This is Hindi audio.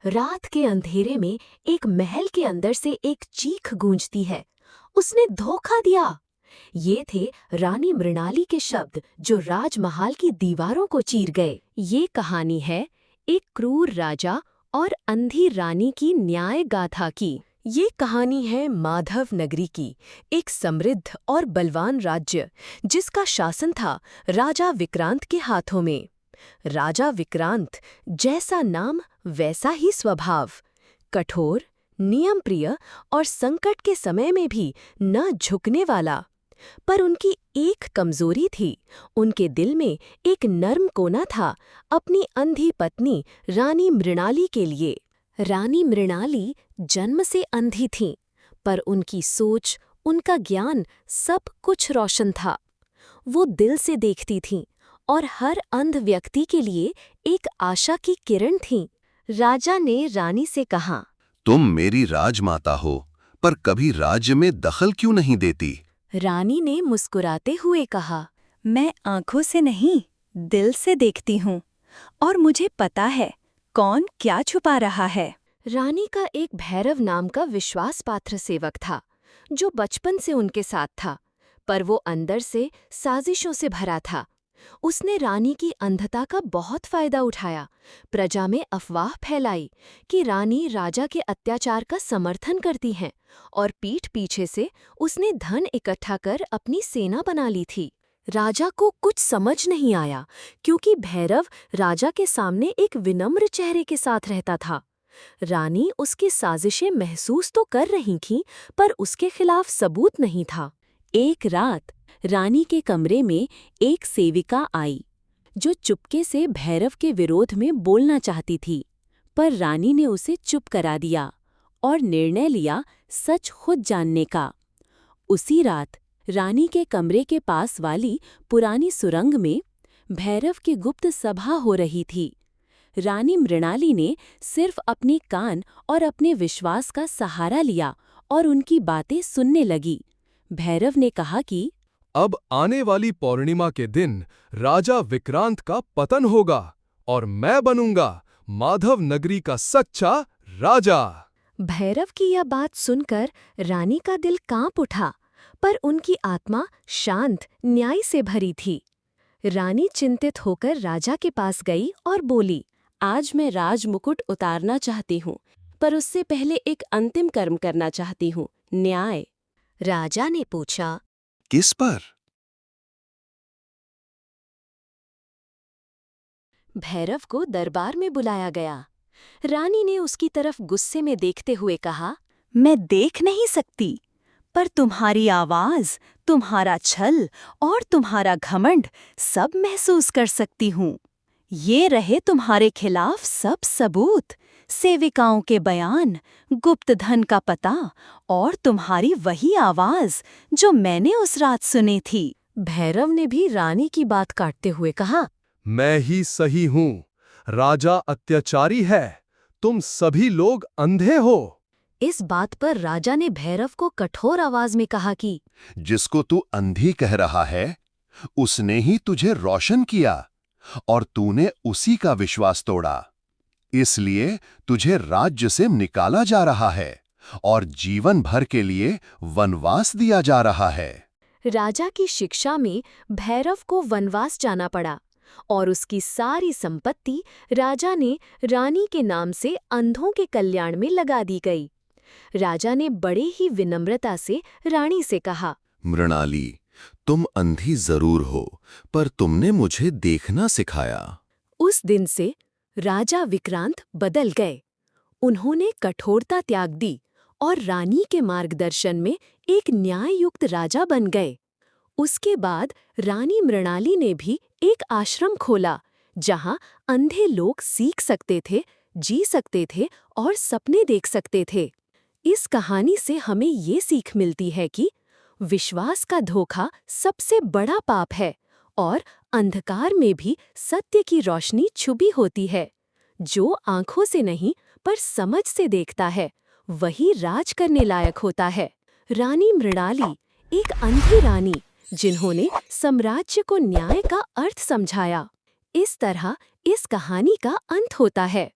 रात के अंधेरे में एक महल के अंदर से एक चीख गूंजती है। उसने धोखा दिया। ये थे रानी मृणाली के शब्द जो राजमहल की दीवारों को चीर गए। ये कहानी है एक क्रूर राजा और अंधी रानी की न्याय गाथा की। ये कहानी है माधव नगरी की, एक समृद्ध और बलवान राज्य जिसका शासन था राजा विक्रांत के हाथों में। राजा विक्रांत, जैसा नाम वैसा ही स्वभाव, कठोर, नियमप्रिय और संकट के समय में भी न झुकने वाला। पर उनकी एक कमजोरी थी, उनके दिल में एक नर्म कोना था अपनी अंधी पत्नी रानी मृणाली के लिए। रानी मृणाली जन्म से अंधी थीं, पर उनकी सोच, उनका ज्ञान सब कुछ रोशन था। वो दिल से देखती थीं और हर अंध व्यक्ति के लिए एक आशा की किरण थीं। राजा ने रानी से कहा, तुम मेरी राजमाता हो, पर कभी राज्य में दखल क्यों नहीं देती? रानी ने मुस्कुराते हुए कहा, मैं आंखों से नहीं, दिल से देखती हूँ, और मुझे पता है कौन क्या छुपा रहा है। रानी का एक भैरव नाम का विश्वासपात्र सेवक था, जो बचपन से उनके साथ था, पर वो अंदर से साजिशों से भरा था। उसने रानी की अंधता का बहुत फायदा उठाया, प्रजा में अफवाह फैलाई कि रानी राजा के अत्याचार का समर्थन करती हैं, और पीठ पीछे से उसने धन इकट्ठा कर अपनी सेना बना ली थी। राजा को कुछ समझ नहीं आया, क्योंकि भैरव राजा के सामने एक विनम्र चेहरे के साथ रहता था। रानी उसकी साजिशें महसूस तो कर रही थीं, पर उसके खिलाफ सबूत नहीं था। एक रात रानी के कमरे में एक सेविका आई, जो चुपके से भैरव के विरोध में बोलना चाहती थी, पर रानी ने उसे चुप करा दिया और निर्णय लिया सच खुद जानने का। उसी रात रानी के कमरे के पास वाली पुरानी सुरंग में भैरव की गुप्त सभा हो रही थी। रानी मृणाली ने सिर्फ अपने कान और अपने विश्वास का सहारा लिया और उनकी बातें सुनने लगी। भैरव ने कहा कि अब आने वाली पौर्णिमा के दिन राजा विक्रांत का पतन होगा और मैं बनूंगा माधव नगरी का सच्चा राजा। भैरव की यह बात सुनकर रानी का दिल कांप उठा, पर उनकी आत्मा शांत, न्याय से भरी थी। रानी चिंतित होकर राजा के पास गई और बोली, आज मैं राजमुकुट उतारना चाहती हूँ, पर उससे पहले एक अंतिम कर्म करना चाहती हूँ, न्याय। राजा ने पूछा, किस पर? भैरव को दरबार में बुलाया गया। रानी ने उसकी तरफ गुस्से में देखते हुए कहा, मैं देख नहीं सकती, पर तुम्हारी आवाज, तुम्हारा छल और तुम्हारा घमंड सब महसूस कर सकती हूँ। ये रहे तुम्हारे खिलाफ सब सबूत, सेविकाओं के बयान, गुप्त धन का पता और तुम्हारी वही आवाज जो मैंने उस रात सुनी थी। भैरव ने भी रानी की बात काटते हुए कहा, मैं ही सही हूँ, राजा अत्याचारी है, तुम सभी लोग अंधे हो। इस बात पर राजा ने भैरव को कठोर आवाज में कहा कि जिसको तू अंधी कह रहा है, उसने ही तुझे रोशन किया और तूने उसी का विश्वास तोड़ा। इसलिए तुझे राज्य से निकाला जा रहा है और जीवन भर के लिए वनवास दिया जा रहा है। राजा की शिक्षा में भैरव को वनवास जाना पड़ा और उसकी सारी संपत्ति राजा ने रानी के नाम से अंधों के कल्याण में लगा दी गई। राजा ने बड़े ही विनम्रता से रानी से कहा, मृणाली, तुम अंधी जरूर हो, पर तुमने मुझे देखना सिखाया। उस दिन से राजा विक्रांत बदल गए। उन्होंने कठोरता त्याग दी और रानी के मार्गदर्शन में एक न्याययुक्त राजा बन गए। उसके बाद रानी मृणाली ने भी एक आश्रम खोला, जहां अंधे लोग सीख सकते थे, जी सकते थे और सपने देख सकते थे। इस कहानी से हमें ये सीख मिलती है कि विश्वास का धोखा सबसे बड़ा पाप है और अंधकार में भी सत्य की रोशनी छुपी होती है। जो आंखों से नहीं पर समझ से देखता है, वही राज करने लायक होता है। रानी मृणाली, एक अंधी रानी जिन्होंने साम्राज्य को न्याय का अर्थ समझाया। इस तरह इस कहानी का अंत होता है।